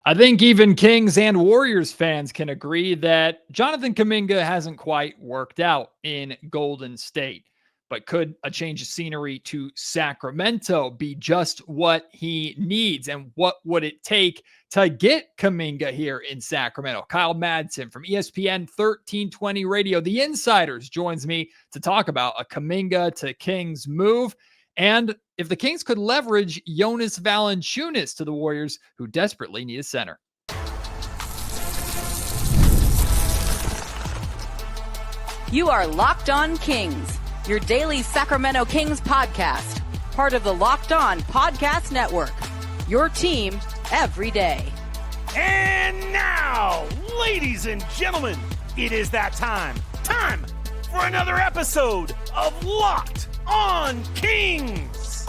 I think even Kings and Warriors fans can agree that Jonathan Kuminga hasn't quite worked out in Golden State. But could a change of scenery to Sacramento be just what he needs? And what would it take to get Kuminga here in Sacramento? Kyle Madson from ESPN 1320 Radio, The Insiders, joins me to talk about a Kuminga to Kings move and if the Kings could leverage Jonas Valanciunas to the Warriors, who desperately need a center. You are Locked On Kings, your daily Sacramento Kings podcast, part of the Locked On Podcast Network, your team every day. And now, ladies and gentlemen, it is that time for another episode of Locked On Kings.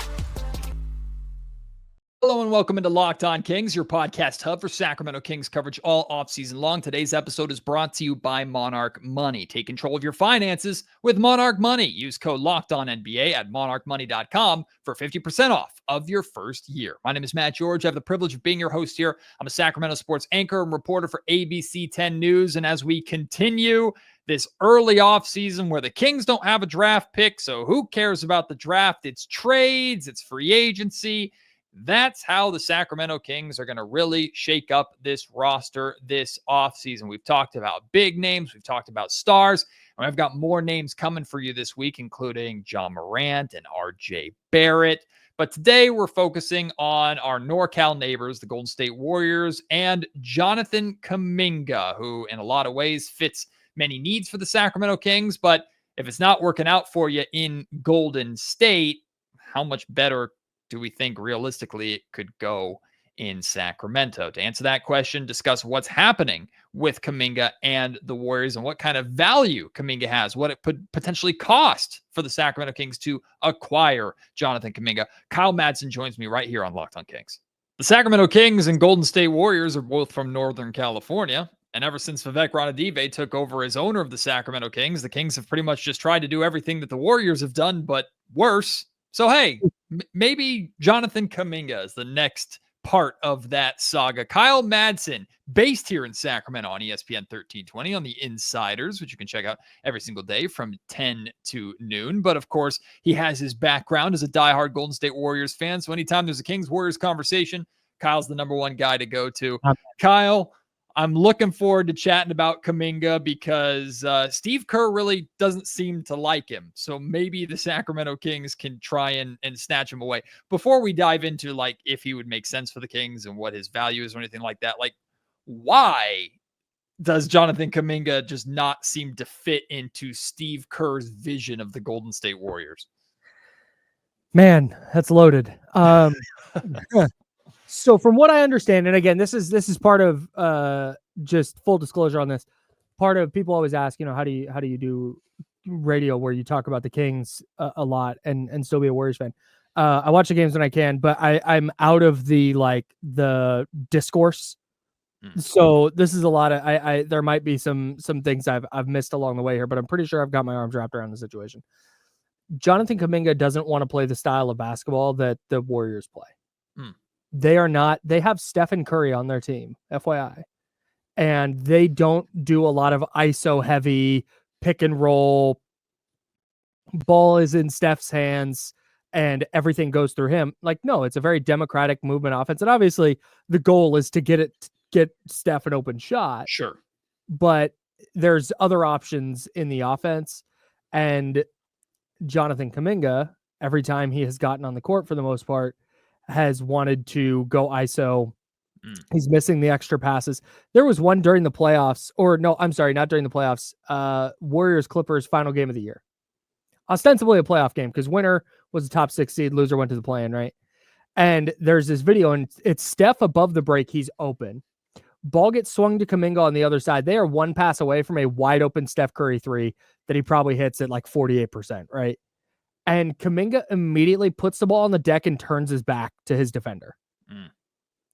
Hello and welcome into Locked On Kings, your podcast hub for Sacramento Kings coverage all offseason long. Today's episode is brought to you by Monarch Money. Take control of your finances with Monarch Money. Use code LOCKEDONNBA at monarchmoney.com for 50% off of your first year. My name is Matt George. I have the privilege of being your host here. I'm a Sacramento sports anchor and reporter for ABC 10 News. And as we continue this early offseason where the Kings don't have a draft pick, so who cares about the draft? It's trades, it's free agency. That's how the Sacramento Kings are going to really shake up this roster this offseason. We've talked about big names. We've talked about stars. And I've got more names coming for you this week, including John Morant and RJ Barrett. But today we're focusing on our NorCal neighbors, the Golden State Warriors, and Jonathan Kuminga, who in a lot of ways fits many needs for the Sacramento Kings. But if it's not working out for you in Golden State, how much better do we think realistically it could go in Sacramento? To answer that question, discuss what's happening with Kuminga and the Warriors and what kind of value Kuminga has, what it could potentially cost for the Sacramento Kings to acquire Jonathan Kuminga. Kyle Madson joins me right here on Locked On Kings. The Sacramento Kings and Golden State Warriors are both from Northern California. And ever since Vivek Ranadive took over as owner of the Sacramento Kings, the Kings have pretty much just tried to do everything that the Warriors have done, but worse. So, hey, maybe Jonathan Kuminga is the next part of that saga. Kyle Madson, based here in Sacramento on ESPN 1320 on the Insiders, which you can check out every single day from 10 to noon. But of course, he has his background as a diehard Golden State Warriors fan. So anytime there's a Kings-Warriors conversation, Kyle's the number one guy to go to. Kyle, I'm looking forward to chatting about Kuminga because Steve Kerr really doesn't seem to like him. So maybe the Sacramento Kings can try and snatch him away. Before we dive into like if he would make sense for the Kings and what his value is or anything like that, like why does Jonathan Kuminga just not seem to fit into Steve Kerr's vision of the Golden State Warriors? Man, that's loaded. So from what I understand, and again, this is part of just full disclosure on this. Part of people always ask, how do you do radio where you talk about the Kings a lot and still be a Warriors fan? I watch the games when I can, but I'm out of the discourse. So this is a lot of I there might be some things I've missed along the way here, but I'm pretty sure I've got my arms wrapped around the situation. Jonathan Kuminga doesn't want to play the style of basketball that the Warriors play. They have Stephen Curry on their team, FYI. And they don't do a lot of ISO heavy pick and roll. Ball is in Steph's hands and everything goes through him. Like, no, it's a very democratic movement offense. And obviously the goal is to get Steph an open shot. Sure. But there's other options in the offense. And Jonathan Kuminga, every time he has gotten on the court for the most part, has wanted to go ISO. He's missing the extra passes. There was one during the playoffs, or no, I'm sorry, not during the playoffs. Warriors Clippers final game of the year. Ostensibly a playoff game because winner was a top 6 seed, loser went to the play-in, right? And there's this video, and it's Steph above the break. He's open. Ball gets swung to Kuminga on the other side. They are one pass away from a wide open Steph Curry 3 that he probably hits at like 48%, right? And Kuminga immediately puts the ball on the deck and turns his back to his defender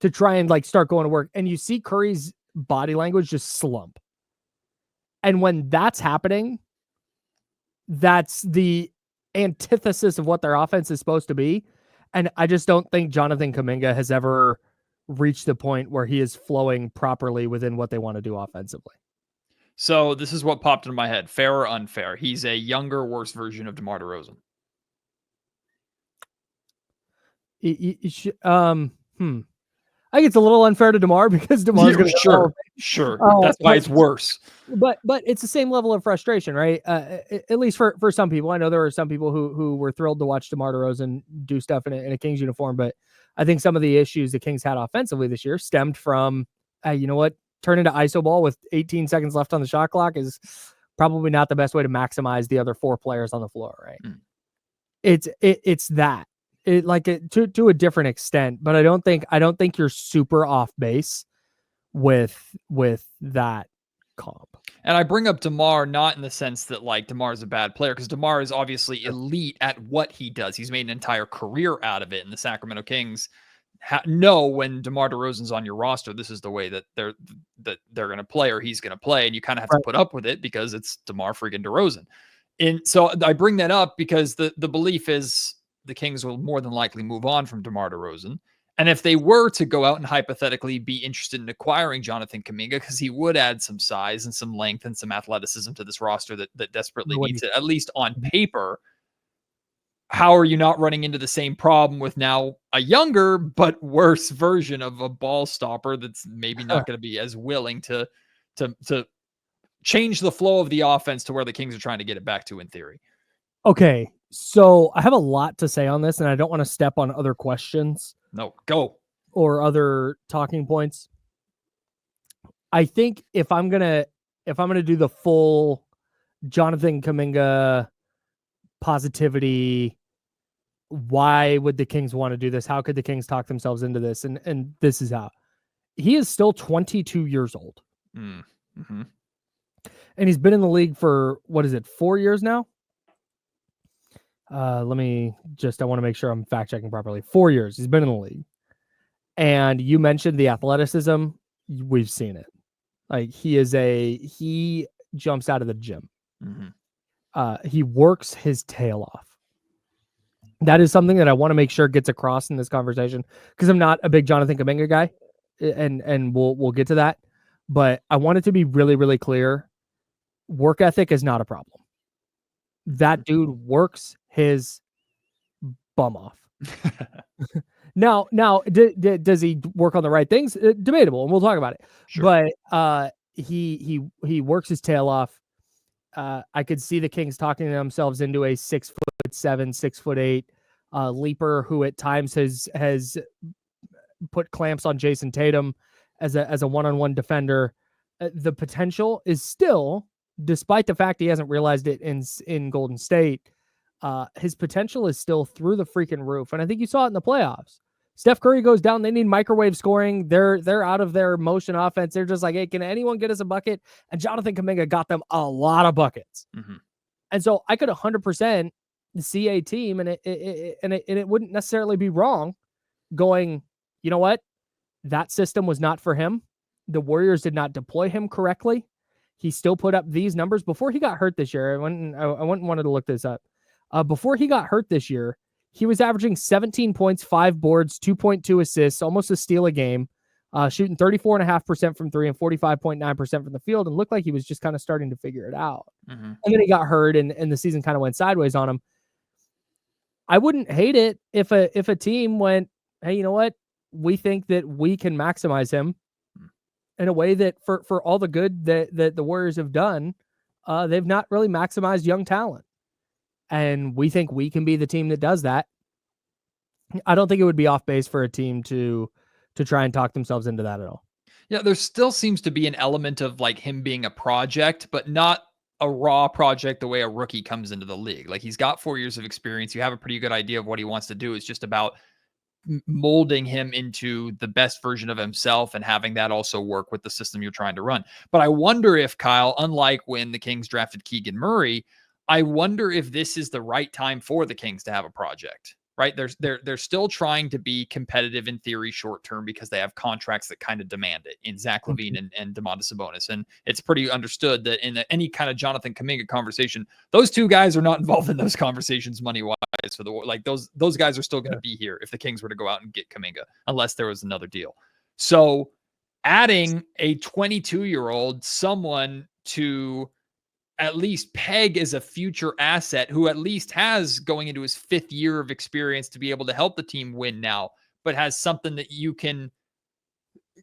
to try and start going to work. And you see Curry's body language just slump. And when that's happening, that's the antithesis of what their offense is supposed to be. And I just don't think Jonathan Kuminga has ever reach the point where he is flowing properly within what they want to do offensively. So this is what popped into my head. Fair or unfair? He's a younger, worse version of DeMar DeRozan. I think it's a little unfair to DeMar because DeMar's going to sure. That's why it's worse. But it's the same level of frustration, right? At least for some people. I know there were some people who were thrilled to watch DeMar DeRozan do stuff in a Kings uniform, but I think some of the issues the Kings had offensively this year stemmed from, you know what, turn into ISO ball with 18 seconds left on the shot clock is probably not the best way to maximize the other 4 players on the floor, right? It's that. To a different extent, but I don't think you're super off base with that comp. And I bring up DeMar not in the sense that like DeMar is a bad player, because DeMar is obviously elite at what he does. He's made an entire career out of it, and the Sacramento Kings know when DeMar DeRozan's on your roster, this is the way that they're going to play, or he's going to play, and you kind of have to put up with it because it's DeMar freaking DeRozan. And so I bring that up because the belief is the Kings will more than likely move on from DeMar DeRozan. And if they were to go out and hypothetically be interested in acquiring Jonathan Kuminga, because he would add some size and some length and some athleticism to this roster that desperately needs it, at least on paper, how are you not running into the same problem with now a younger but worse version of a ball stopper that's maybe not going to be as willing to change the flow of the offense to where the Kings are trying to get it back to in theory? Okay, so I have a lot to say on this, and I don't want to step on other questions. No, go. Or other talking points. I think if I'm gonna do the full Jonathan Kuminga positivity, why would the Kings want to do this? How could the Kings talk themselves into this? And this is how. He is still 22 years old. Mm-hmm. And he's been in the league for, 4 years now? I want to make sure I'm fact checking properly. 4 years he's been in the league. And you mentioned the athleticism. We've seen it. Like he jumps out of the gym. Mm-hmm. He works his tail off. That is something that I want to make sure gets across in this conversation, because I'm not a big Jonathan Kuminga guy, and we'll get to that. But I want it to be really, really clear. Work ethic is not a problem. That dude works his bum off. Now, does he work on the right things? Debatable, and we'll talk about it. Sure. But he works his tail off. I could see the Kings talking themselves into a 6'7", 6'8" leaper who at times has put clamps on Jason Tatum as a one-on-one defender. The potential is still, despite the fact he hasn't realized it in Golden State, his potential is still through the freaking roof. And I think you saw it in the playoffs. Steph Curry goes down. They need microwave scoring. They're out of their motion offense. They're just like, hey, can anyone get us a bucket? And Jonathan Kuminga got them a lot of buckets. Mm-hmm. And so I could 100% see a team, and it wouldn't necessarily be wrong going, you know what? That system was not for him. The Warriors did not deploy him correctly. He still put up these numbers before he got hurt this year. I went and wanted to look this up. Before he got hurt this year, he was averaging 17 points, 5 boards, 2.2 assists, almost a steal a game, shooting 34.5% from 3 and 45.9% from the field, and looked like he was just kind of starting to figure it out. Mm-hmm. And then he got hurt, and the season kind of went sideways on him. I wouldn't hate it if a team went, hey, you know what? We think that we can maximize him in a way that for all the good that the Warriors have done, they've not really maximized young talent. And we think we can be the team that does that. I don't think it would be off base for a team to try and talk themselves into that at all. Yeah, there still seems to be an element of like him being a project, but not a raw project the way a rookie comes into the league. Like he's got 4 years of experience. You have a pretty good idea of what he wants to do. It's just about molding him into the best version of himself and having that also work with the system you're trying to run. But I wonder if, Kyle, unlike when the Kings drafted Keegan Murray, I wonder if this is the right time for the Kings to have a project, right? They're still trying to be competitive in theory short-term because they have contracts that kind of demand it in Zach LaVine and Domantas Sabonis. And it's pretty understood that in any kind of Jonathan Kuminga conversation, those two guys are not involved in those conversations money-wise for the, like those guys are still going to be here if the Kings were to go out and get Kuminga, unless there was another deal. So adding a 22-year-old, someone to at least peg as a future asset who at least has going into his 5th year of experience to be able to help the team win now, but has something that you can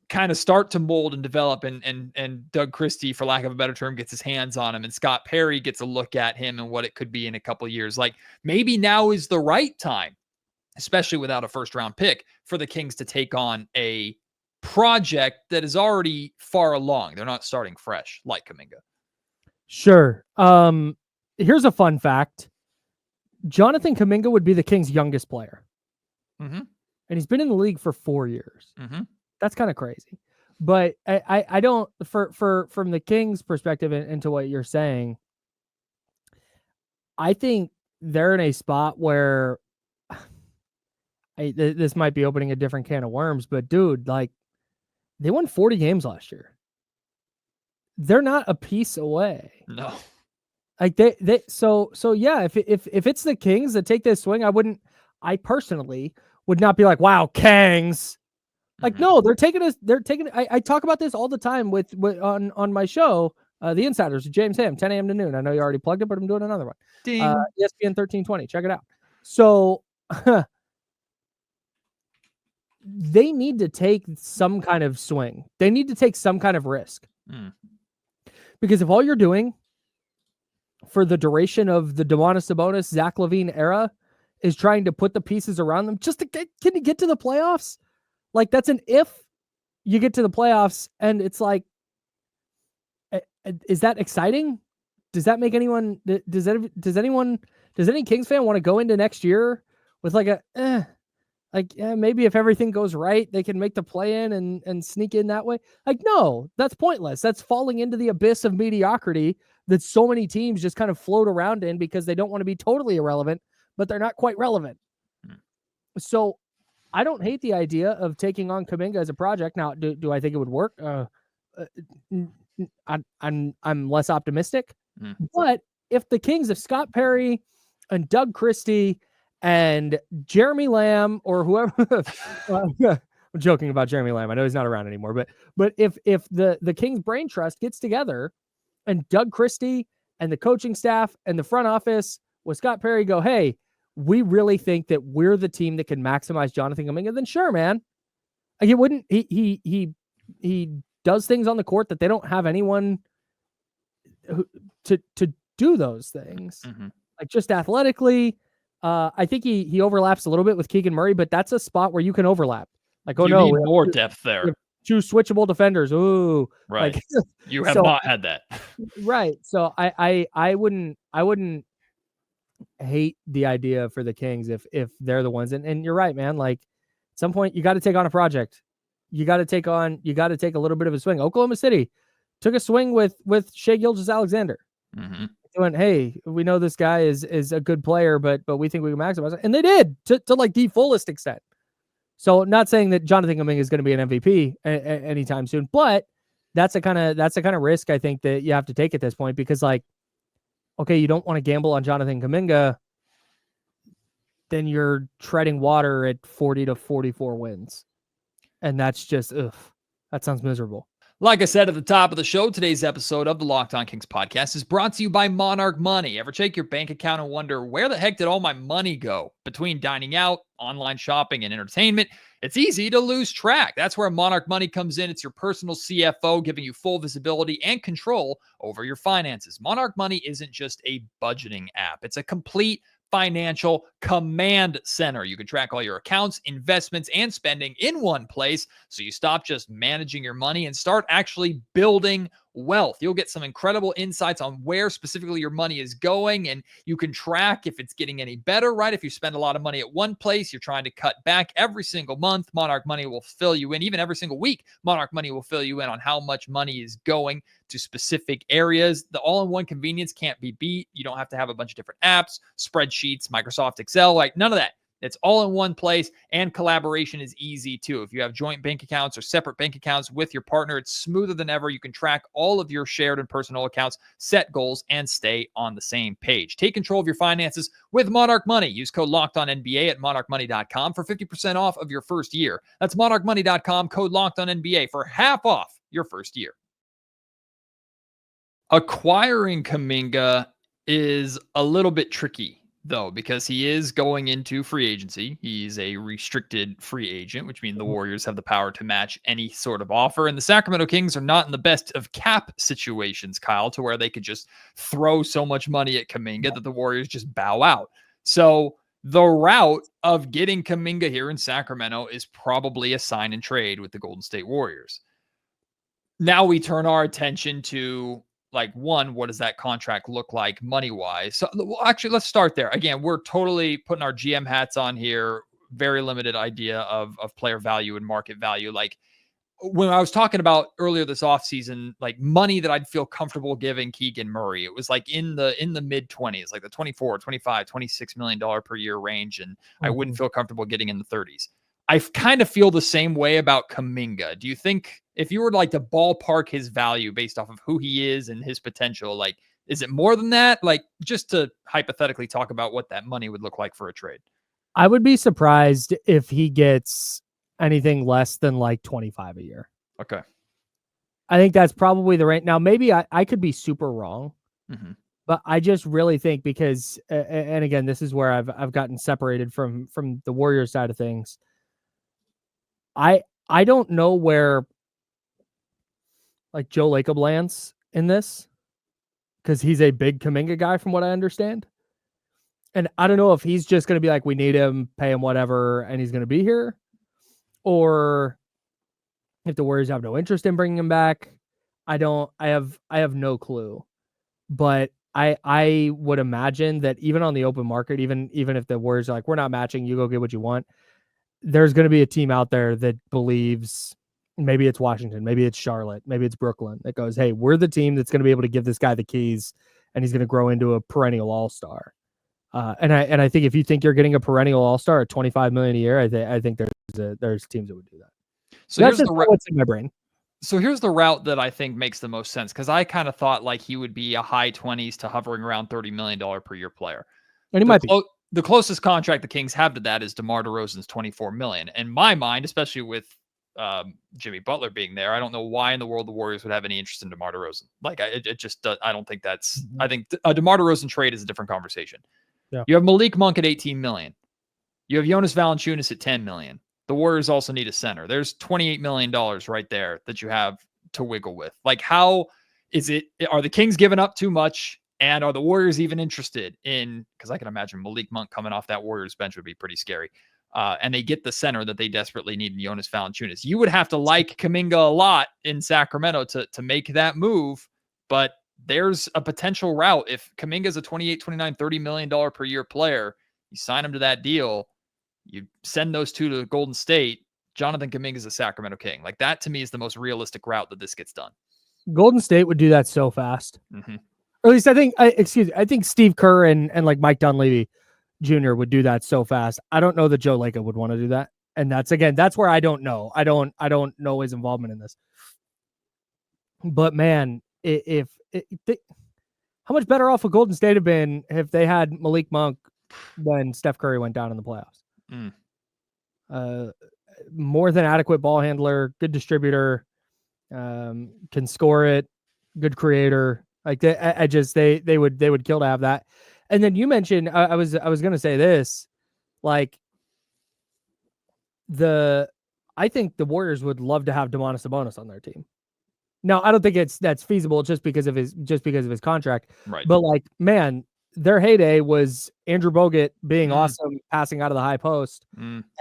kind of start to mold and develop, and Doug Christie, for lack of a better term, gets his hands on him, and Scott Perry gets a look at him and what it could be in a couple of years. Like, maybe now is the right time, especially without a first round pick, for the Kings to take on a project that is already far along. They're not starting fresh like Kuminga. Sure. Here's a fun fact. Jonathan Kuminga would be the Kings' youngest player. Mm-hmm. And he's been in the league for 4 years. Mm-hmm. That's kind of crazy. But I don't, from the Kings' perspective into what you're saying, I think they're in a spot where this might be opening a different can of worms, but dude, like, they won 40 games last year. They're not a piece away. No. Like so yeah, if it's the Kings that take this swing, I personally would not be like, wow, Kangs. Like, no, they're taking I talk about this all the time with on my show, The Insiders with James Ham, 10 a.m. to noon. I know you already plugged it, but I'm doing another one. Ding. ESPN 1320. Check it out. So they need to take some kind of swing. They need to take some kind of risk. Because if all you're doing for the duration of the Domantas Sabonis, Zach LaVine era is trying to put the pieces around them just to can you get to the playoffs? Like, that's an if you get to the playoffs, and it's like, is that exciting? Does that make anyone? Does any Kings fan want to go into next year with like maybe if everything goes right, they can make the play in and sneak in that way? Like, no, that's pointless. That's falling into the abyss of mediocrity that so many teams just kind of float around in because they don't want to be totally irrelevant, but they're not quite relevant. So I don't hate the idea of taking on Kuminga as a project. Now, do I think it would work? I'm less optimistic. But if the Kings, if Scott Perry and Doug Christie and Jeremy Lamb or whoever, I'm joking about Jeremy Lamb. I know he's not around anymore, but if the Kings Brain Trust gets together and Doug Christie and the coaching staff and the front office with Scott Perry go, hey, we really think that we're the team that can maximize Jonathan Kuminga, then sure, man. Like, it wouldn't, he does things on the court that they don't have anyone to do those things. Like, just athletically, I think he overlaps a little bit with Keegan Murray, but that's a spot where you can overlap. Like, oh, you need more depth there. 2 switchable defenders. Ooh, right. Like, you have not had that. Right. So I wouldn't hate the idea for the Kings if they're the ones. And you're right, man. Like, at some point you got to take on a project. You got to take a little bit of a swing. Oklahoma City took a swing with Shai Gilgeous-Alexander. Doing, hey, we know this guy is a good player, but we think we can maximize it. And they did to like the fullest extent. So, not saying that Jonathan Kuminga is going to be an MVP anytime soon, but that's the kind of risk I think that you have to take at this point, because, like, okay, you don't want to gamble on Jonathan Kuminga, then you're treading water at 40 to 44 wins. And that's just, that sounds miserable. Like I said at the top of the show, today's episode of the Locked On Kings podcast is brought to you by Monarch Money. Ever check your bank account and wonder, where the heck did all my money go? Between dining out, online shopping, and entertainment, it's easy to lose track. That's where Monarch Money comes in. It's your personal CFO, giving you full visibility and control over your finances. Monarch Money isn't just a budgeting app. It's a complete financial command center. You can track all your accounts, investments, and spending in one place, so you stop just managing your money and start actually building wealth. You'll get some incredible insights on where specifically your money is going, and you can track if it's getting any better, right? If you spend a lot of money at one place, you're trying to cut back every single month. Monarch Money will fill you in. Even every single week, Monarch Money will fill you in on how much money is going to specific areas. The all-in-one convenience can't be beat. You don't have to have a bunch of different apps, spreadsheets, Microsoft Excel, like none of that. It's all in one place, and collaboration is easy too. If you have joint bank accounts or separate bank accounts with your partner, it's smoother than ever. You can track all of your shared and personal accounts, set goals, and stay on the same page. Take control of your finances with Monarch Money. Use code LOCKEDONNBA at monarchmoney.com for 50% off of your first year. That's monarchmoney.com, code LOCKEDONNBA for half off your first year. Acquiring Kuminga is a little bit tricky, though, because he is going into free agency. He's a restricted free agent, which means the Warriors have the power to match any sort of offer. And the Sacramento Kings are not in the best of cap situations, Kyle, to where they could just throw so much money at Kuminga that the Warriors just bow out. So the route of getting Kuminga here in Sacramento is probably a sign and trade with the Golden State Warriors. Now we turn our attention to, like, one, what does that contract look like money-wise? So, well, actually, let's start there. Again, we're totally putting our GM hats on here. Very limited idea of player value and market value. Like, when I was talking about earlier this offseason, like money that I'd feel comfortable giving Keegan Murray, it was like in the mid-20s, like the 24, 25, $26 million per year range. And I wouldn't feel comfortable getting in the 30s. I kind of feel the same way about Kuminga. Do you think, if you were like to ballpark his value based off of who he is and his potential, like, is it more than that? Like, just to hypothetically talk about what that money would look like for a trade. I would be surprised if he gets anything less than like 25 a year. Okay. I think that's probably the range. Now, maybe I could be super wrong, but I just really think, because, and again, this is where I've gotten separated from the Warriors side of things. I don't know where, like, Joe Lacob lands in this, because he's a big Kuminga guy from what I understand. And I don't know if he's just going to be like, we need him, pay him whatever, and he's going to be here, or if the Warriors have no interest in bringing him back. I have no clue, but I would imagine that even on the open market, even if the Warriors are like, we're not matching, you go get what you want, there's going to be a team out there that believes, maybe it's Washington, maybe it's Charlotte, maybe it's Brooklyn, that goes, hey, we're the team that's going to be able to give this guy the keys, and he's going to grow into a perennial all-star. And I think if you think you're getting a perennial all-star at $25 million a year, I think there's teams that would do that. So that's just what's in my brain. So here's the route that I think makes the most sense, because I kind of thought like he would be a high 20s to hovering around $30 million per year player. And he might be. The closest contract the Kings have to that is DeMar DeRozan's $24 million. In my mind, especially with Jimmy Butler being there, I don't know why in the world the Warriors would have any interest in DeMar DeRozan. Like, it just, I don't think that's, I think a DeMar DeRozan trade is a different conversation. Yeah. You have Malik Monk at $18 million. You have Jonas Valanciunas at $10 million. The Warriors also need a center. There's $28 million right there that you have to wiggle with. Like, how is it? Are the Kings giving up too much? And are the Warriors even interested in, because I can imagine Malik Monk coming off that Warriors bench would be pretty scary. And they get the center that they desperately need in Jonas Valanciunas. You would have to like Kuminga a lot in Sacramento to make that move, but there's a potential route. If Kuminga's a $28, $29, $30 million per year player, you sign him to that deal, you send those two to Golden State, Jonathan Kuminga is a Sacramento King. Like, that to me is the most realistic route that this gets done. Golden State would do that so fast. Or at least I think Steve Kerr and like Mike Dunleavy Jr. would do that so fast. I don't know that Joe Lacob would want to do that. And that's where I don't know. I don't know his involvement in this. But man, how much better off would Golden State have been if they had Malik Monk when Steph Curry went down in the playoffs? More than adequate ball handler, good distributor, can score it, good creator. Like, they would kill to have that. And then you mentioned, I was going to say this, like, I think the Warriors would love to have Domantas Sabonis on their team. Now, I don't think that's feasible just because of his contract. Right. But like, man, their heyday was Andrew Bogut being awesome, passing out of the high post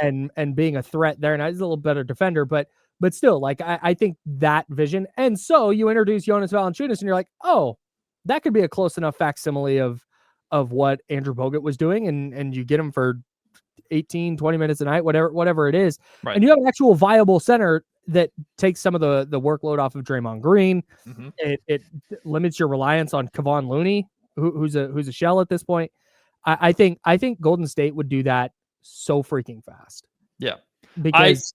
and being a threat there. And he's a little better defender, but still, like, I think that vision. And so you introduce Jonas Valanciunas and you're like, oh, that could be a close enough facsimile of what Andrew Bogut was doing. And you get him for 18, 20 minutes a night, whatever it is. Right. And you have an actual viable center that takes some of the workload off of Draymond Green. It limits your reliance on Kevon Looney, who's a shell at this point. I think Golden State would do that so freaking fast. Yeah. Because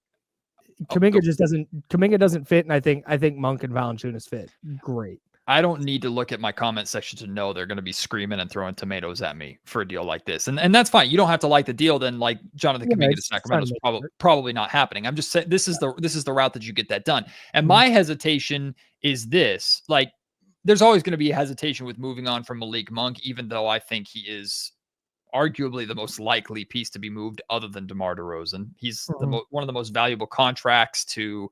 Kuminga doesn't fit, and I think Monk and Valanciunas fit great. I don't need to look at my comment section to know they're going to be screaming and throwing tomatoes at me for a deal like this. And that's fine. You don't have to like the deal. Then like Jonathan Kuminga to Sacramento is probably not happening. I'm just saying this is the route that you get that done. And my hesitation is this, like, there's always going to be a hesitation with moving on from Malik Monk, even though I think he is arguably the most likely piece to be moved other than DeMar DeRozan. He's one of the most valuable contracts to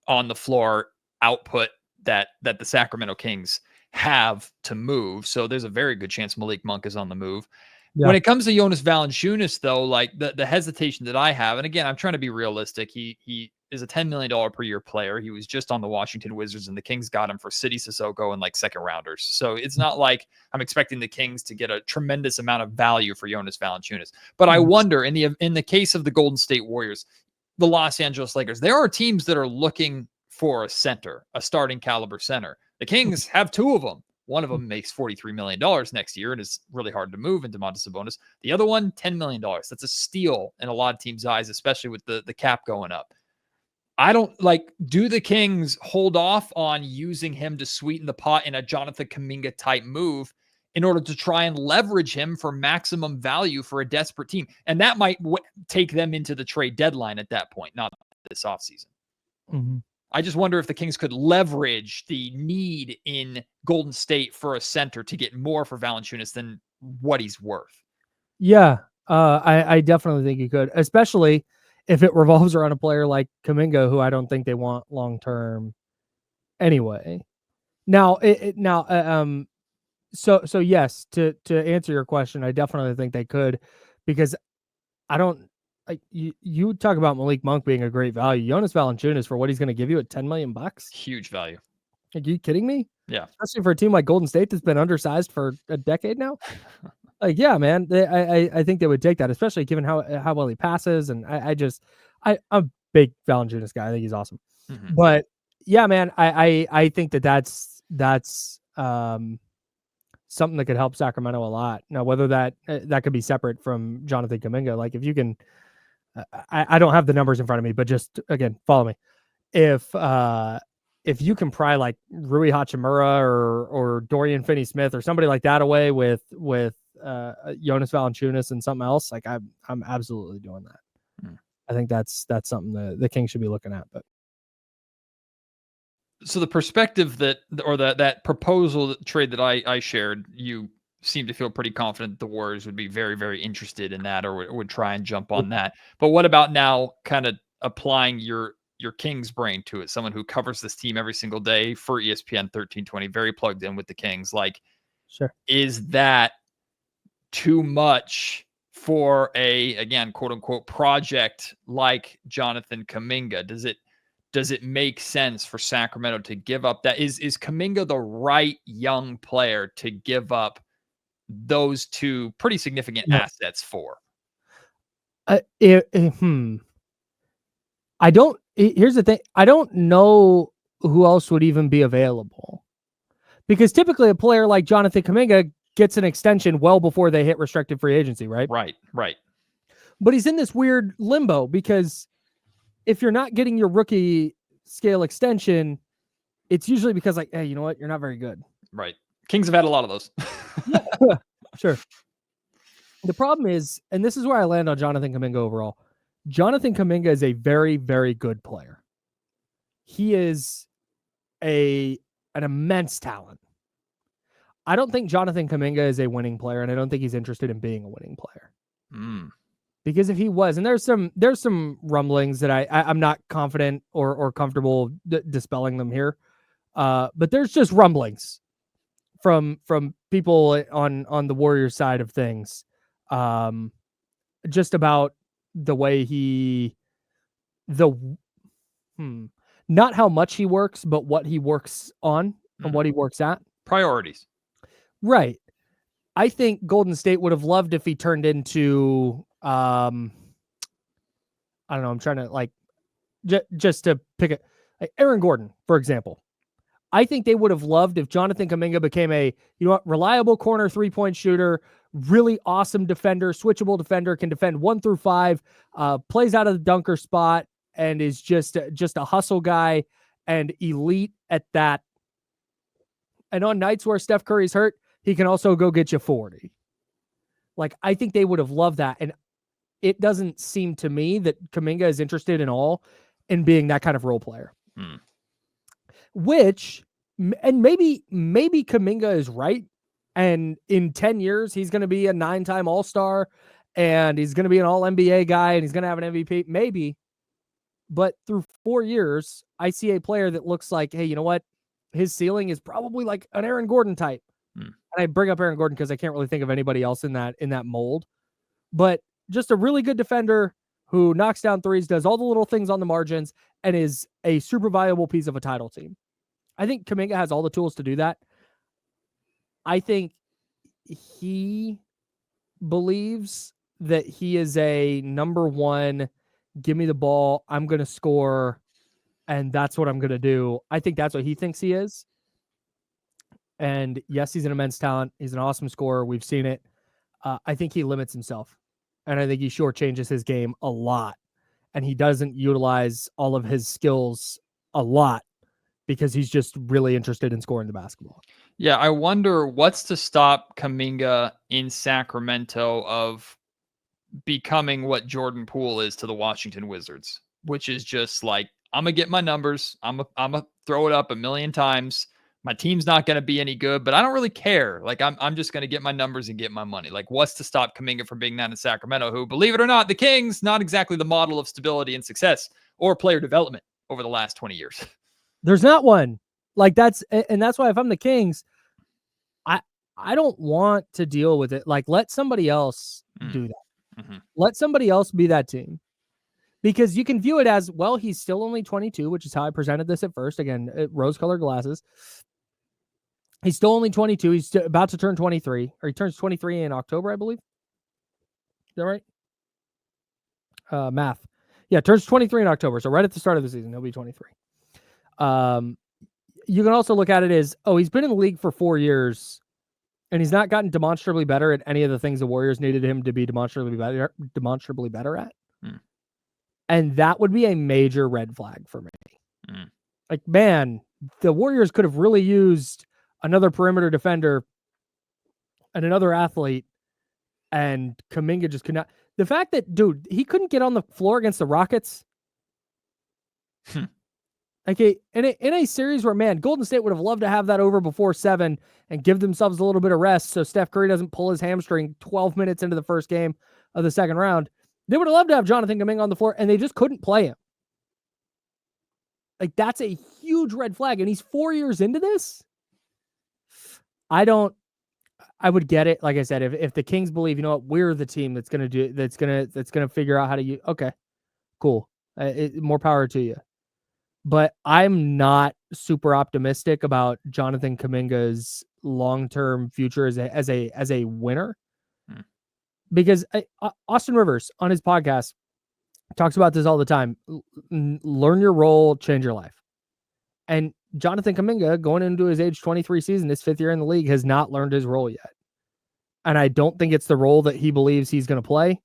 on the floor output that the Sacramento Kings have to move. So there's a very good chance Malik Monk is on the move. Yeah. When it comes to Jonas Valanciunas, though, like the hesitation that I have, and again, I'm trying to be realistic. He is a $10 million per year player. He was just on the Washington Wizards, and the Kings got him for City Sissoko and like second rounders. So it's not like I'm expecting the Kings to get a tremendous amount of value for Jonas Valanciunas. But I wonder, in the case of the Golden State Warriors, the Los Angeles Lakers, there are teams that are looking for a center, a starting caliber center. The Kings have two of them. One of them makes $43 million next year and is really hard to move into Domantas Sabonis. The other one, $10 million. That's a steal in a lot of teams' eyes, especially with the cap going up. I don't do the Kings hold off on using him to sweeten the pot in a Jonathan Kuminga type move in order to try and leverage him for maximum value for a desperate team? And that might take them into the trade deadline at that point, not this offseason. Mm-hmm. I just wonder if the Kings could leverage the need in Golden State for a center to get more for Valanciunas than what he's worth. Yeah, I definitely think you could, especially if it revolves around a player like Kuminga, who I don't think they want long-term anyway. Now, so yes, to answer your question, I definitely think they could, because I don't, like, you talk about Malik Monk being a great value. Jonas Valanciunas, for what he's going to give you at $10 million, huge value. Are you kidding me? Yeah, especially for a team like Golden State that's been undersized for a decade now. Like, yeah, man, I think they would take that, especially given how well he passes. And I'm a big Valanciunas guy. I think he's awesome. Mm-hmm. But yeah, man, I think that's something that could help Sacramento a lot. Now, whether that could be separate from Jonathan Kuminga, like if you can. I don't have the numbers in front of me, but just again, follow me. If you can pry like Rui Hachimura or Dorian Finney-Smith or somebody like that away with Jonas Valanciunas and something else, like I'm absolutely doing that. I think that's something that the Kings should be looking at. But so the perspective that proposal trade that I shared, you seem to feel pretty confident the Warriors would be very, very interested in that, or would try and jump on that. But what about now kind of applying your Kings brain to it? Someone who covers this team every single day for ESPN 1320, very plugged in with the Kings. Like, sure, is that too much for a, again, quote unquote, project like Jonathan Kuminga? Does it make sense for Sacramento to give up that? Is Kuminga the right young player to give up those two pretty significant assets for? Here's the thing. I don't know who else would even be available, because typically a player like Jonathan Kuminga gets an extension well before they hit restricted free agency, right? Right. But he's in this weird limbo, because if you're not getting your rookie scale extension, it's usually because, like, hey, you know what? You're not very good. Right. Kings have had a lot of those. Yeah, sure. The problem is, and this is where I land on Jonathan Kuminga overall. Jonathan Kuminga is a very, very good player. He is an immense talent. I don't think Jonathan Kuminga is a winning player, and I don't think he's interested in being a winning player. Because if he was, and there's some rumblings that I'm not confident or comfortable dispelling them here, but there's just rumblings from people on the Warriors side of things, just about the way not how much he works, but what he works on and what he works at. Priorities. Right. I think Golden State would have loved if he turned into, I don't know, I'm trying to just to pick it, like Aaron Gordon, for example. I think they would have loved if Jonathan Kuminga became a, reliable corner 3-point shooter, really awesome defender, switchable defender, can defend 1 through 5, plays out of the dunker spot, and is just a hustle guy and elite at that. And on nights where Steph Curry's hurt, he can also go get you 40. Like, I think they would have loved that. And it doesn't seem to me that Kuminga is interested in all in being that kind of role player. Which, and maybe Kuminga is right. And in 10 years, he's going to be a 9-time All-Star and he's going to be an All-NBA guy and he's going to have an MVP. Maybe. But through 4 years, I see a player that looks like, hey, you know what? His ceiling is probably like an Aaron Gordon type. And I bring up Aaron Gordon because I can't really think of anybody else in that mold. But just a really good defender who knocks down threes, does all the little things on the margins, and is a super valuable piece of a title team. I think Kuminga has all the tools to do that. I think he believes that he is a number one, give me the ball, I'm going to score, and that's what I'm going to do. I think that's what he thinks he is. And yes, he's an immense talent. He's an awesome scorer. We've seen it. I think he limits himself. And I think he shortchanges his game a lot. And he doesn't utilize all of his skills a lot because he's just really interested in scoring the basketball. Yeah, I wonder what's to stop Kuminga in Sacramento of becoming what Jordan Poole is to the Washington Wizards, which is just like, I'm going to get my numbers. I'm going to throw it up a million times. My team's not going to be any good, but I don't really care. Like, I'm just going to get my numbers and get my money. Like, what's to stop Kuminga from being that in Sacramento, who, believe it or not, the Kings, not exactly the model of stability and success or player development over the last 20 years. There's not one. Like, that's why if I'm the Kings, I don't want to deal with it. Like, let somebody else do that. Let somebody else be that team. Because you can view it as, well, he's still only 22, which is how I presented this at first. Again, rose-colored glasses. He's still only 22. He's about to turn 23. Or he turns 23 in October, I believe. Is that right? Math. Yeah, turns 23 in October. So right at the start of the season, he'll be 23. You can also look at it as, he's been in the league for 4 years, and he's not gotten demonstrably better at any of the things the Warriors needed him to be demonstrably better at. And that would be a major red flag for me. Like, man, the Warriors could have really used another perimeter defender and another athlete, and Kuminga just could not. The fact that, dude, he couldn't get on the floor against the Rockets. Okay, in a series where, man, Golden State would have loved to have that over before 7 and give themselves a little bit of rest so Steph Curry doesn't pull his hamstring 12 minutes into the first game of the second round. They would have loved to have Jonathan Kuminga on the floor, and they just couldn't play him. Like, that's a huge red flag, and he's 4 years into this. I would get it. Like I said, if the Kings believe, you know what, we're the team that's going to figure out how to use. Okay, cool. More power to you. But I'm not super optimistic about Jonathan Kuminga's long-term future as a winner. Because Austin Rivers on his podcast talks about this all the time. Learn your role, change your life. And Jonathan Kuminga, going into his age 23 season, his 5th year in the league, has not learned his role yet. And I don't think it's the role that he believes he's going to play.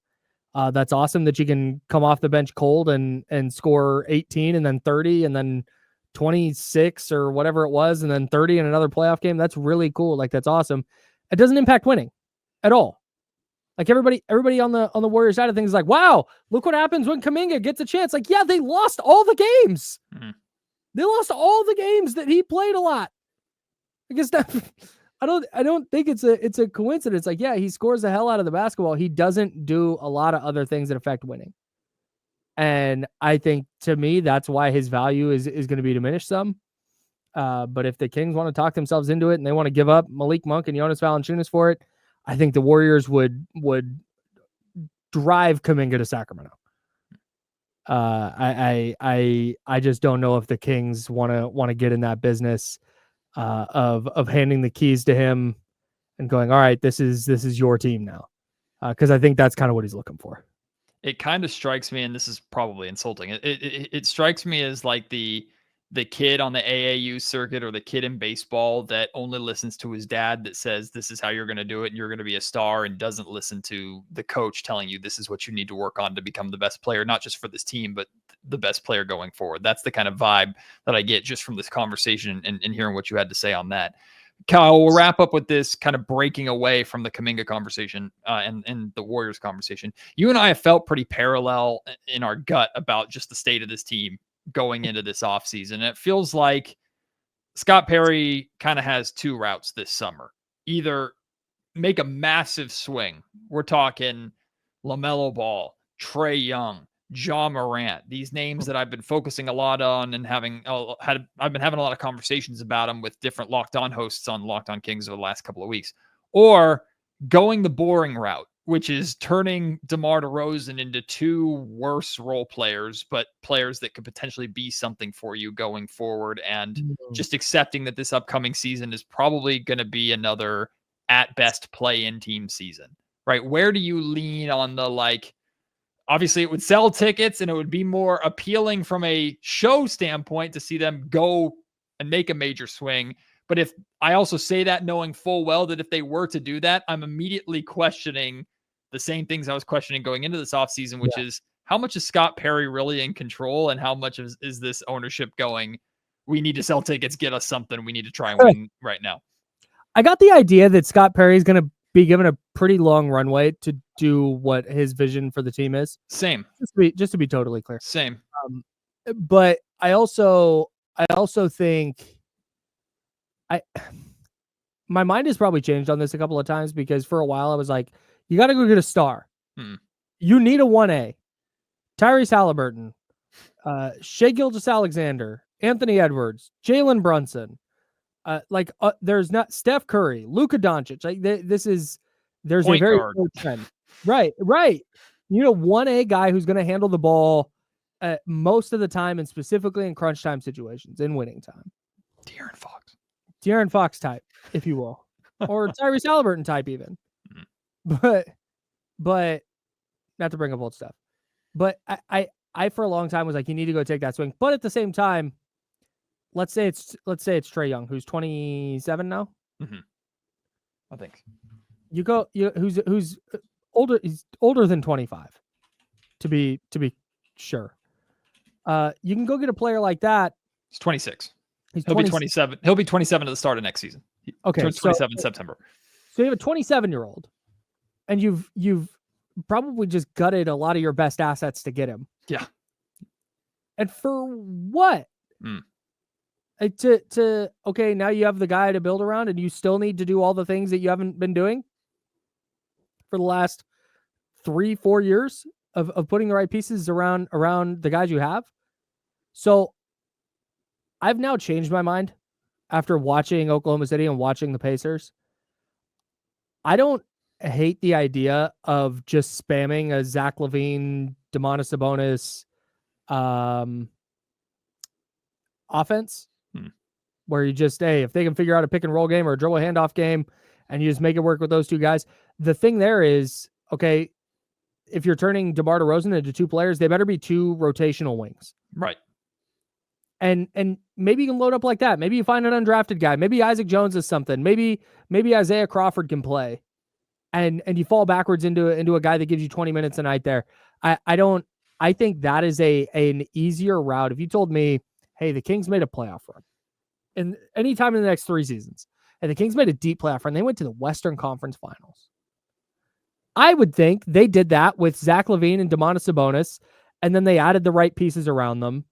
That's awesome that you can come off the bench cold and score 18 and then 30 and then 26 or whatever it was and then 30 in another playoff game. That's really cool. Like, that's awesome. It doesn't impact winning at all. Like, everybody on the Warriors side of things is like, wow, look what happens when Kuminga gets a chance. Like, yeah, they lost all the games. They lost all the games that he played a lot. I guess that I don't think it's a coincidence. Like, yeah, he scores the hell out of the basketball. He doesn't do a lot of other things that affect winning. And I think, to me, that's why his value is going to be diminished some. But if the Kings want to talk themselves into it and they want to give up Malik Monk and Jonas Valanciunas for it, I think the Warriors would drive Kuminga to Sacramento. I just don't know if the Kings want to get in that business of handing the keys to him and going, all right, this is your team now. Because I think that's kind of what he's looking for. It kind of strikes me, and this is probably insulting. It strikes me as like the the kid on the AAU circuit or the kid in baseball that only listens to his dad that says, this is how you're going to do it and you're going to be a star, and doesn't listen to the coach telling you this is what you need to work on to become the best player, not just for this team, but the best player going forward. That's the kind of vibe that I get just from this conversation and hearing what you had to say on that. Kyle, we'll wrap up with this kind of breaking away from the Kuminga conversation and the Warriors conversation. You and I have felt pretty parallel in our gut about just the state of this team going into this offseason. It feels like Scott Perry kind of has two routes this summer. Either make a massive swing. We're talking LaMelo Ball, Trae Young, Ja Morant, these names that I've been focusing a lot on and I've been having a lot of conversations about them with different Locked On hosts on Locked On Kings over the last couple of weeks, or going the boring route, which is turning DeMar DeRozan into two worse role players, but players that could potentially be something for you going forward, and just accepting that this upcoming season is probably going to be another at best play-in team season, right? Where do you lean on the, like, obviously it would sell tickets and it would be more appealing from a show standpoint to see them go and make a major swing. But if I also say that knowing full well that if they were to do that, I'm immediately questioning the same things I was questioning going into this offseason, which is how much is Scott Perry really in control and how much is this ownership going, we need to sell tickets, get us something, we need to try and win right now. I got the idea that Scott Perry is going to be given a pretty long runway to do what his vision for the team is. Same. Just to be totally clear. Same. But I also think my mind has probably changed on this a couple of times, because for a while I was like, you got to go get a star. You need a 1A. Tyrese Halliburton, Shai Gilgeous-Alexander, Anthony Edwards, Jalen Brunson. There's not Steph Curry, Luka Doncic. Like there's point a very guard. clear trend. Right. You know, 1A guy who's going to handle the ball most of the time, and specifically in crunch time situations, in winning time. De'Aaron Fox type, if you will, or Tyrese Halliburton type even. But not to bring up old stuff. But I for a long time was like, you need to go take that swing. But at the same time, let's say it's Trae Young, who's 27 now. I think who's older. He's older than 25, to be sure. You can go get a player like that. He's 26. He'll be 27. He'll be 27 at the start of next season. He turns 27 in September. So you have a 27-year-old, and you've probably just gutted a lot of your best assets to get him. Yeah. And for what? Okay, now you have the guy to build around, and you still need to do all the things that you haven't been doing for the last 3-4 years of putting the right pieces around the guys you have. So I've now changed my mind after watching Oklahoma City and watching the Pacers. I don't hate the idea of just spamming a Zach LaVine, Domantas Sabonis offense, where you just, if they can figure out a pick and roll game or a dribble handoff game and you just make it work with those two guys. The thing there is, okay, if you're turning DeMar DeRozan into two players, they better be two rotational wings. Right. And maybe you can load up like that. Maybe you find an undrafted guy. Maybe Isaac Jones is something. Maybe Isaiah Crawford can play, and you fall backwards into a guy that gives you 20 minutes a night there. I think that is an easier route. If you told me, hey, the Kings made a playoff run, and any time in the next 3 seasons, and the Kings made a deep playoff run, they went to the Western Conference Finals, I would think they did that with Zach LaVine and Domantas Sabonis, and then they added the right pieces around them.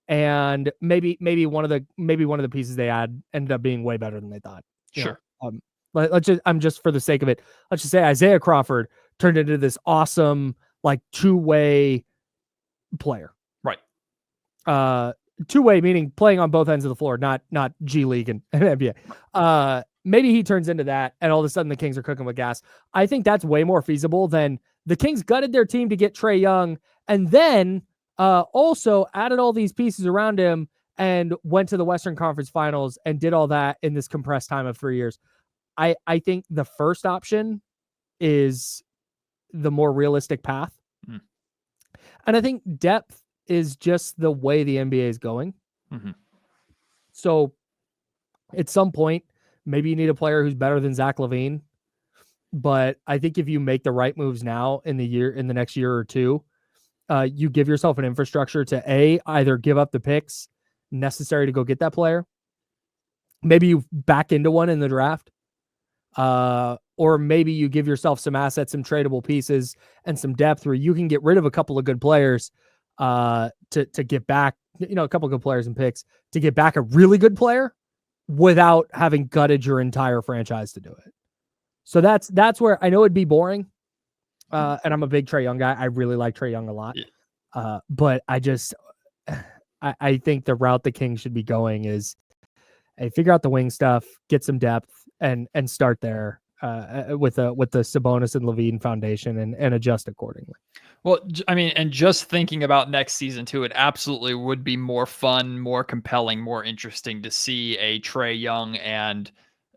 And maybe one of the pieces they had ended up being way better than they thought. Sure. I'm just for the sake of it, let's just say Isaiah Crawford turned into this awesome, like, two-way player. Right. Two-way meaning playing on both ends of the floor, not G League and NBA. Maybe he turns into that, and all of a sudden the Kings are cooking with gas. I think that's way more feasible than the Kings gutted their team to get Trae Young, and then also added all these pieces around him and went to the Western Conference Finals and did all that in this compressed time of 3 years. I think the first option is the more realistic path. And I think depth is just the way the NBA is going. So at some point, maybe you need a player who's better than Zach LaVine. But I think if you make the right moves now in the next year or two, you give yourself an infrastructure to either give up the picks necessary to go get that player. Maybe you back into one in the draft. Or maybe you give yourself some assets, some tradable pieces, and some depth where you can get rid of a couple of good players to get back, a couple of good players and picks to get back a really good player without having gutted your entire franchise to do it. So that's where I know it'd be boring. And I'm a big Trae Young guy. I really like Trae Young a lot. But I think the route the Kings should be going is, hey, figure out the wing stuff, get some depth, and start there with the Sabonis and LaVine foundation and adjust accordingly. Well, I mean, and just thinking about next season too, it absolutely would be more fun, more compelling, more interesting to see a Trae Young and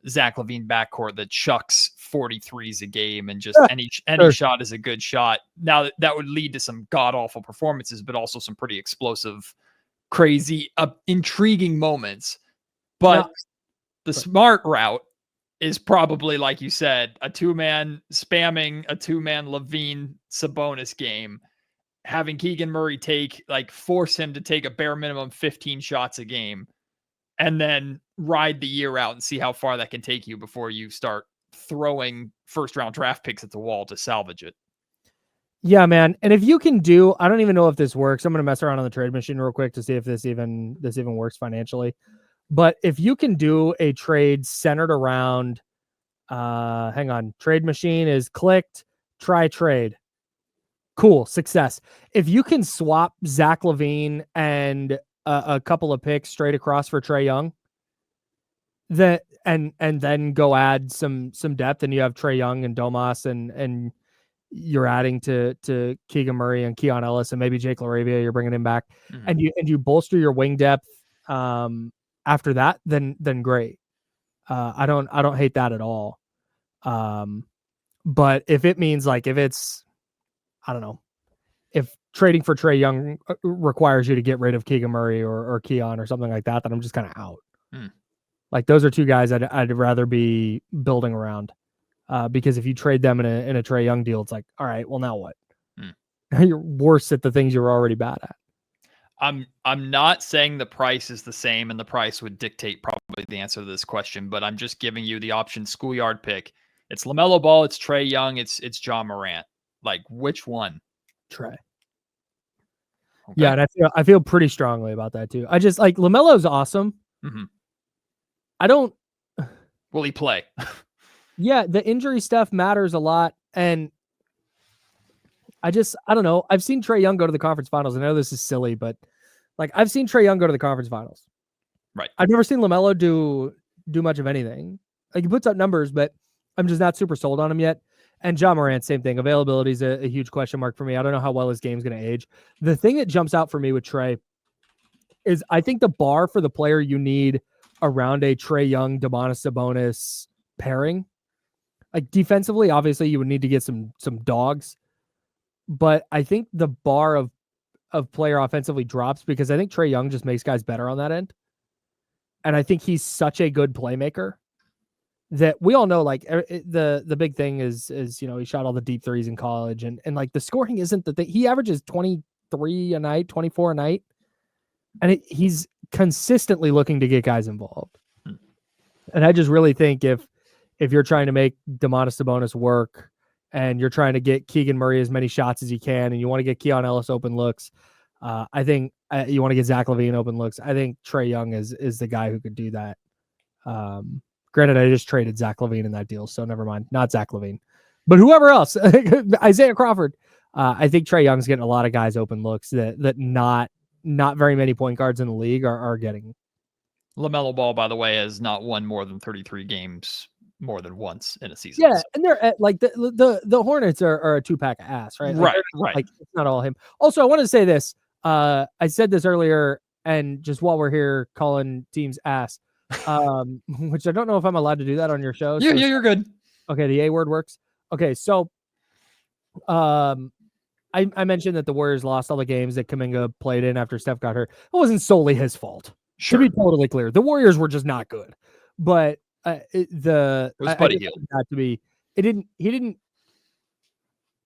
Zach LaVine backcourt that chucks 43s a game and just any shot is a good shot. Now that would lead to some god awful performances, but also some pretty explosive, crazy, intriguing moments. But the smart route is probably, like you said, a two-man LaVine Sabonis game, having Keegan Murray force him to take a bare minimum 15 shots a game, and then ride the year out and see how far that can take you before you start throwing first-round draft picks at the wall to salvage it. Yeah, man. And if you can I don't even know if this works. I'm going to mess around on the trade machine real quick to see if this even works financially. But if you can do a trade centered around, hang on, trade machine is clicked, try trade. Cool, success. If you can swap Zach LaVine and a couple of picks straight across for Trae Young, and then go add some depth, and you have Trae Young and Domas, and you're adding to Keegan Murray and Keon Ellis and maybe Jake LaRavia, you're bringing him back, and you bolster your wing depth. After that, then great. I don't hate that at all. But if it means if it's, I don't know, if trading for Trae Young requires you to get rid of Keegan Murray or Keon or something like that, then I'm just kind of out. Those are two guys I'd rather be building around. Because if you trade them in a Trae Young deal, it's like, all right, well now what? You're worse at the things you're already bad at. I'm not saying the price is the same, and the price would dictate probably the answer to this question, but I'm just giving you the option schoolyard pick. It's LaMelo Ball, it's Trae Young, it's John Morant. Which one? Trae. Okay. Yeah, and I feel pretty strongly about that too. I just LaMelo's awesome. I don't. Will he play? Yeah, the injury stuff matters a lot, and I don't know. I've seen Trae Young go to the conference finals. I know this is silly, but I've seen Trae Young go to the conference finals. Right. I've never seen LaMelo do much of anything. He puts up numbers, but I'm just not super sold on him yet. And John Morant, same thing. Availability is a huge question mark for me. I don't know how well his game's going to age. The thing that jumps out for me with Trae is I think the bar for the player you need around a Trae Young, Domantas Sabonis pairing, defensively, obviously you would need to get some dogs. But I think the bar of player offensively drops because I think Trae Young just makes guys better on that end. And I think he's such a good playmaker that we all know, the big thing is, he shot all the deep threes in college and the scoring isn't the thing. He averages 23 a night, 24 a night. And he's consistently looking to get guys involved. And I just really think if you're trying to make Domantas Sabonis work, and you're trying to get Keegan Murray as many shots as you can, and you want to get Keon Ellis open looks, I think you want to get Zach LaVine open looks. I think Trae Young is the guy who could do that. Granted, I just traded Zach LaVine in that deal, so never mind. Not Zach LaVine, but whoever else, Isaiah Crawford. I think Trae Young's getting a lot of guys open looks that not very many point guards in the league are getting. LaMelo Ball, by the way, has not won more than 33 games more than once in a season. Yeah, and they're at, the Hornets are a 2-pack of ass, right? Right. It's not all him. Also, I want to say this. I said this earlier, and just while we're here calling teams ass, which I don't know if I'm allowed to do that on your show. Yeah, you're good. Okay, the A word works. Okay, so I mentioned that the Warriors lost all the games that Kuminga played in after Steph got hurt. It wasn't solely his fault. Sure. To be totally clear, the Warriors were just not good. But It was Buddy Hield.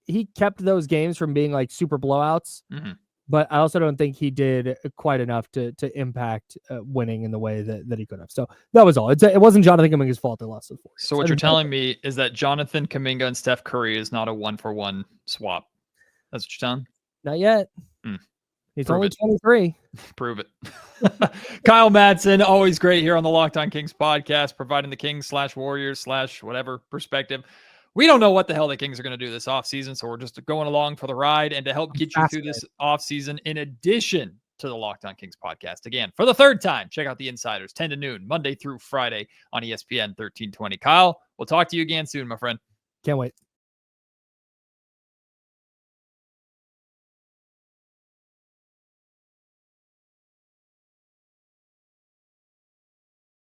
He kept those games from being like super blowouts. Mm-hmm. But I also don't think he did quite enough to impact winning in the way that he could have. So that was all. It wasn't Jonathan Kuminga's fault they lost the four. So what you're telling me is that Jonathan Kuminga and Steph Curry is not a 1-for-1 swap. That's what you're telling? Not yet. He's Prove only it. 23. Prove it. Kyle Madson, always great here on the Locked On Kings podcast, providing the Kings/Warriors/whatever perspective. We don't know what the hell the Kings are going to do this offseason, so we're just going along for the ride. And to help get you through this offseason, in addition to the Locked On Kings podcast, again, for the third time, check out The Insiders, 10 to noon, Monday through Friday on ESPN 1320. Kyle, we'll talk to you again soon, my friend. Can't wait.